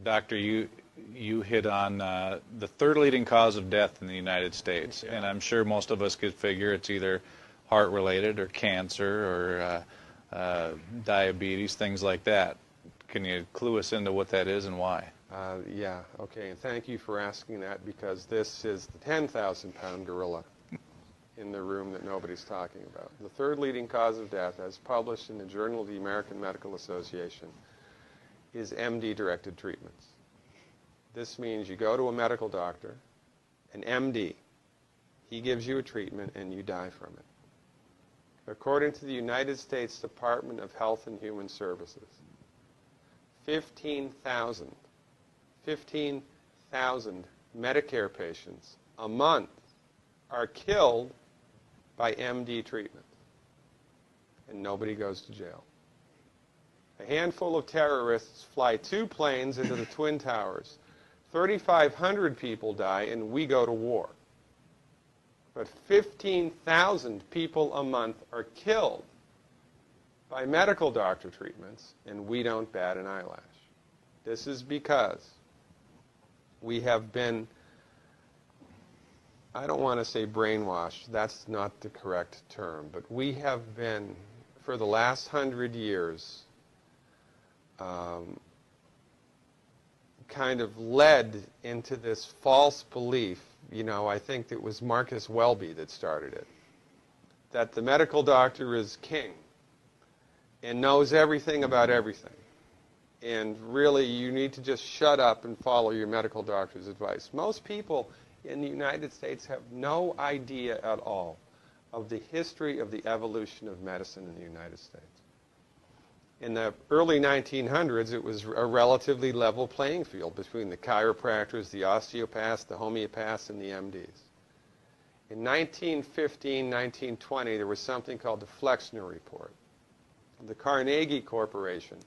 Doctor, you hit on the third leading cause of death in the United States, and I'm sure most of us could figure it's either heart-related or cancer or diabetes, things like that. Can you clue us into what that is and why? Yeah, okay, and thank you for asking that, because this is the 10,000-pound gorilla in the room that nobody's talking about. The third leading cause of death, as published in the Journal of the American Medical Association, is MD-directed treatments. This means you go to a medical doctor, an MD. He gives you a treatment and you die from it. According to the United States Department of Health and Human Services, 15,000 Medicare patients a month are killed by MD treatment, and nobody goes to jail. A handful of terrorists fly 2 planes into the Twin Towers. 3,500 people die, and we go to war. But 15,000 people a month are killed by medical doctor treatments, and we don't bat an eyelash. This is because we have been, I don't want to say brainwashed, that's not the correct term, but we have been, for the last 100 years, kind of led into this false belief. You know, I think it was Marcus Welby that started it, that the medical doctor is king and knows everything about everything. And really, you need to just shut up and follow your medical doctor's advice. Most people in the United States have no idea at all of the history of the evolution of medicine in the United States. In the early 1900s, it was a relatively level playing field between the chiropractors, the osteopaths, the homeopaths, and the MDs. In 1915, 1920, there was something called the Flexner Report. The Carnegie Corporation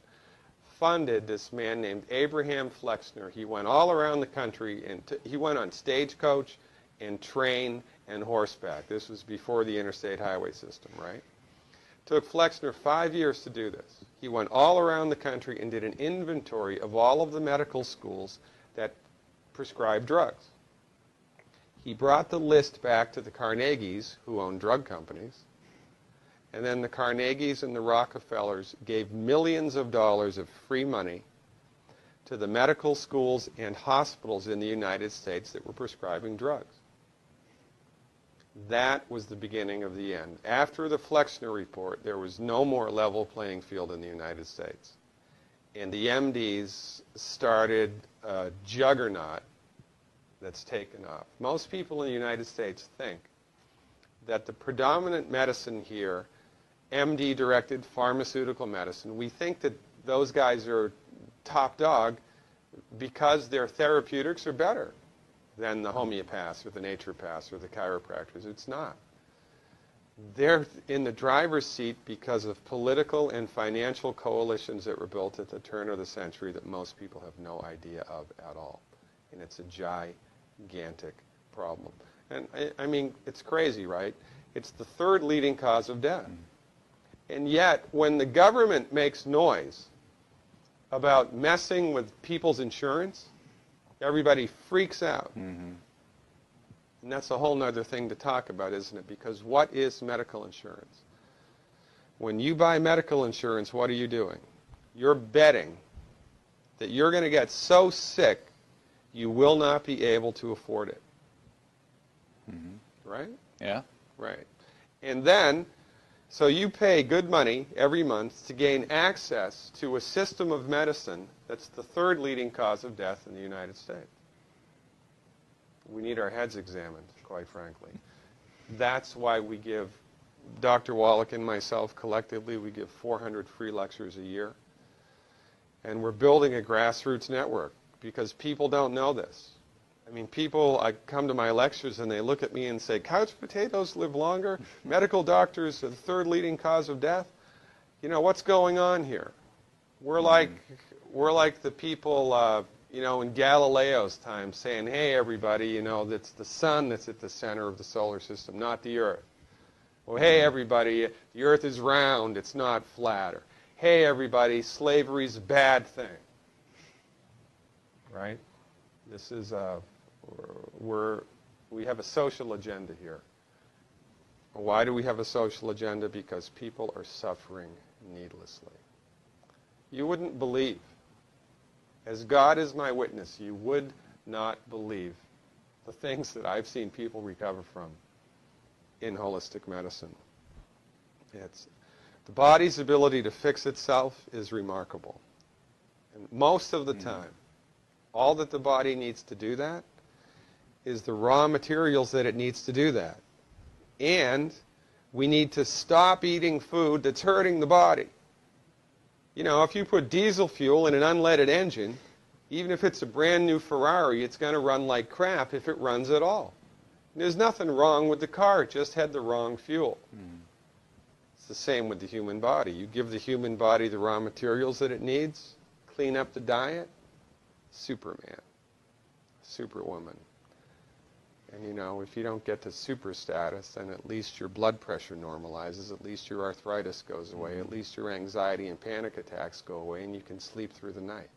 funded this man named Abraham Flexner. He went all around the country, and he went on stagecoach and train and horseback. This was before the interstate highway system, right? Took Flexner 5 years to do this. He went all around the country and did an inventory of all of the medical schools that prescribed drugs. He brought the list back to the Carnegies, who owned drug companies, and then the Carnegies and the Rockefellers gave millions of dollars of free money to the medical schools and hospitals in the United States that were prescribing drugs. That was the beginning of the end. After the Flexner Report, there was no more level playing field in the United States. And the MDs started a juggernaut that's taken off. Most people in the United States think that the predominant medicine here, MD-directed pharmaceutical medicine, we think that those guys are top dog because their therapeutics are better than the homeopaths or the naturopaths or the chiropractors. It's not. They're in the driver's seat because of political and financial coalitions that were built at the turn of the century that most people have no idea of at all. And it's a gigantic problem. And I mean, it's crazy, right? It's the third leading cause of death. And yet, when the government makes noise about messing with people's insurance, everybody freaks out. Mm-hmm. And that's a whole other thing to talk about, isn't it? Because what is medical insurance? When you buy medical insurance, what are you doing? You're betting that you're going to get so sick you will not be able to afford it. Mm-hmm. Right? Yeah. Right. And then, so you pay good money every month to gain access to a system of medicine that's the third leading cause of death in the United States. We need our heads examined, quite frankly. That's why we give, Dr. Wallach and myself collectively, we give 400 free lectures a year. And we're building a grassroots network because people don't know this. I mean, people, I come to my lectures and they look at me and say, couch potatoes live longer? Medical doctors are the third leading cause of death? You know, what's going on here? We're like the people, you know, in Galileo's time saying, hey, everybody, you know, it's the sun that's at the center of the solar system, not the Earth. Well, hey, everybody, the Earth is round, it's not flat. Or, hey, everybody, slavery's a bad thing. right? This is we have a social agenda here. Why do we have a social agenda? Because people are suffering needlessly. You wouldn't believe, as God is my witness, you would not believe the things that I've seen people recover from in holistic medicine. The body's ability to fix itself is remarkable. And most of the time, all that the body needs to do that is the raw materials that it needs to do that. And we need to stop eating food that's hurting the body. You know, if you put diesel fuel in an unleaded engine, even if it's a brand new Ferrari, it's going to run like crap if it runs at all. And there's nothing wrong with the car, it just had the wrong fuel. It's the same with the human body. You give the human body the raw materials that it needs, clean up the diet, Superman, Superwoman. And you know, if you don't get to super status, then at least your blood pressure normalizes, at least your arthritis goes away, at least your anxiety and panic attacks go away, and you can sleep through the night.